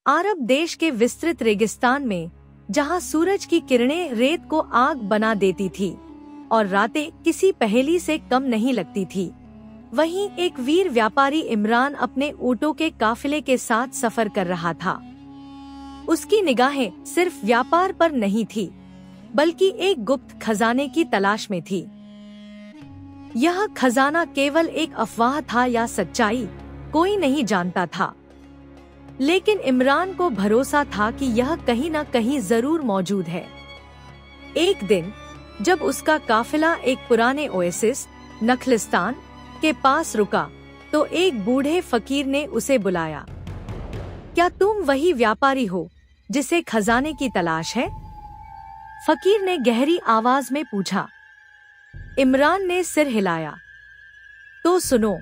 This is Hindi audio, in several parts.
अरब देश के विस्तृत रेगिस्तान में, जहां सूरज की किरणें रेत को आग बना देती थी और रातें किसी पहेली से कम नहीं लगती थी, वहीं एक वीर व्यापारी इमरान अपने ऊँटों के काफिले के साथ सफर कर रहा था। उसकी निगाहें सिर्फ व्यापार पर नहीं थी, बल्कि एक गुप्त खजाने की तलाश में थी। यह खजाना केवल एक अफवाह था या सच्चाई, कोई नहीं जानता था, लेकिन इमरान को भरोसा था कि यह कहीं न कहीं जरूर मौजूद है। एक दिन जब उसका काफिला एक पुराने ओएसिस नखलिस्तान के पास रुका, तो एक बूढ़े फकीर ने उसे बुलाया। क्या तुम वही व्यापारी हो जिसे खजाने की तलाश है? फकीर ने गहरी आवाज में पूछा। इमरान ने सिर हिलाया। तो सुनो,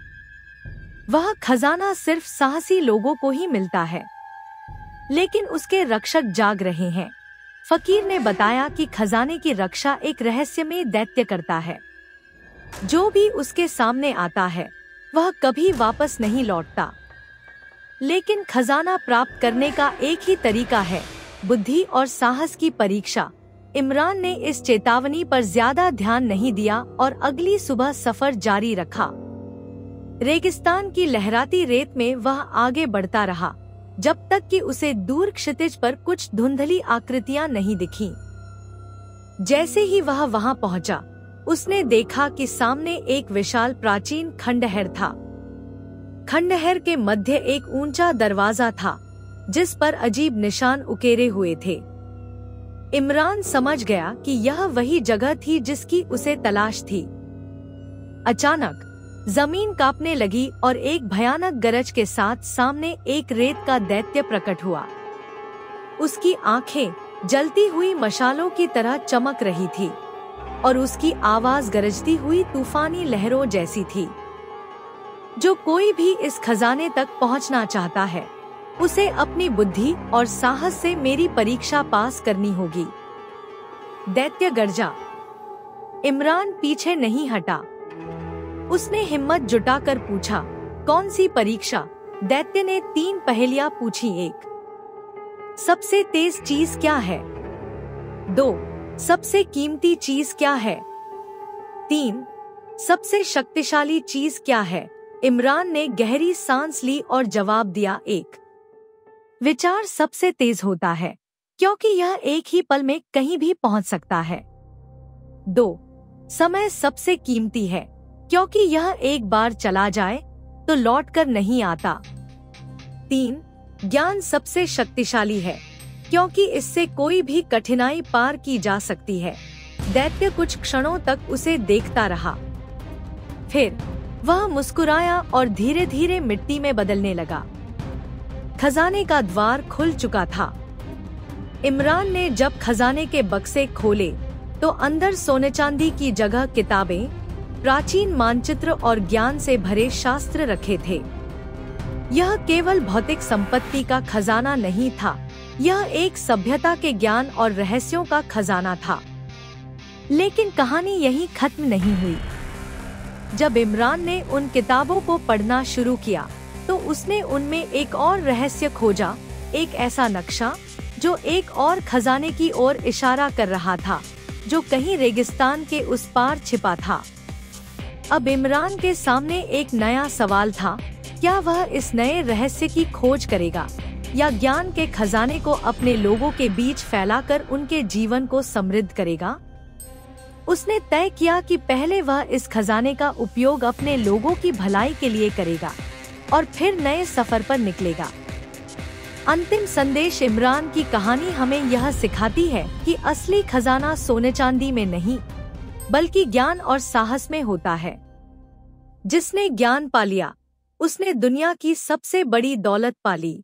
वह खजाना सिर्फ साहसी लोगों को ही मिलता है, लेकिन उसके रक्षक जाग रहे हैं। फकीर ने बताया कि खजाने की रक्षा एक रहस्यमय दैत्य करता है। जो भी उसके सामने आता है वह कभी वापस नहीं लौटता। लेकिन खजाना प्राप्त करने का एक ही तरीका है, बुद्धि और साहस की परीक्षा। इमरान ने इस चेतावनी पर ज्यादा ध्यान नहीं दिया और अगली सुबह सफर जारी रखा। रेगिस्तान की लहराती रेत में वह आगे बढ़ता रहा, जब तक कि उसे दूर क्षितिज पर कुछ धुंधली आकृतियां नहीं दिखीं। जैसे ही वह वहां पहुंचा, उसने देखा कि सामने एक विशाल प्राचीन खंडहर था। खंडहर के मध्य एक ऊंचा दरवाजा था, जिस पर अजीब निशान उकेरे हुए थे। इमरान समझ गया कि यह वही जगह थी जिसकी उसे तलाश थी। अचानक जमीन कांपने लगी और एक भयानक गरज के साथ सामने एक रेत का दैत्य प्रकट हुआ। उसकी आंखें जलती हुई मशालों की तरह चमक रही थी और उसकी आवाज गरजती हुई तूफानी लहरों जैसी थी। जो कोई भी इस खजाने तक पहुंचना चाहता है, उसे अपनी बुद्धि और साहस से मेरी परीक्षा पास करनी होगी। दैत्य गर्जा। इमरान पीछे नहीं हटा। उसने हिम्मत जुटाकर पूछा, कौन सी परीक्षा? दैत्य ने 3 पहेलियां पूछी। 1, सबसे तेज चीज क्या है? 2, सबसे कीमती चीज क्या है? 3, सबसे शक्तिशाली चीज क्या है? इमरान ने गहरी सांस ली और जवाब दिया, 1, विचार सबसे तेज होता है, क्योंकि यह एक ही पल में कहीं भी पहुंच सकता है। 2, समय सबसे कीमती है, क्योंकि यह एक बार चला जाए तो लौटकर नहीं आता। 3, ज्ञान सबसे शक्तिशाली है, क्योंकि इससे कोई भी कठिनाई पार की जा सकती है। दैत्य कुछ क्षणों तक उसे देखता रहा, फिर वह मुस्कुराया और धीरे धीरे मिट्टी में बदलने लगा। खजाने का द्वार खुल चुका था। इमरान ने जब खजाने के बक्से खोले, तो अंदर सोने चांदी की जगह किताबें, प्राचीन मानचित्र और ज्ञान से भरे शास्त्र रखे थे। यह केवल भौतिक संपत्ति का खजाना नहीं था, यह एक सभ्यता के ज्ञान और रहस्यों का खजाना था। लेकिन कहानी यहीं खत्म नहीं हुई। जब इमरान ने उन किताबों को पढ़ना शुरू किया, तो उसने उनमें एक और रहस्य खोजा, एक ऐसा नक्शा जो एक और खजाने की ओर इशारा कर रहा था, जो कहीं रेगिस्तान के उस पार छिपा था। अब इमरान के सामने एक नया सवाल था, क्या वह इस नए रहस्य की खोज करेगा या ज्ञान के खजाने को अपने लोगों के बीच फैलाकर उनके जीवन को समृद्ध करेगा? उसने तय किया कि पहले वह इस खजाने का उपयोग अपने लोगों की भलाई के लिए करेगा और फिर नए सफर पर निकलेगा। अंतिम संदेश इमरान की कहानी हमें यह सिखाती है कि असली खजाना सोने चांदी में नहीं, बल्कि ज्ञान और साहस में होता है। जिसने ज्ञान पा लिया, उसने दुनिया की सबसे बड़ी दौलत पा ली।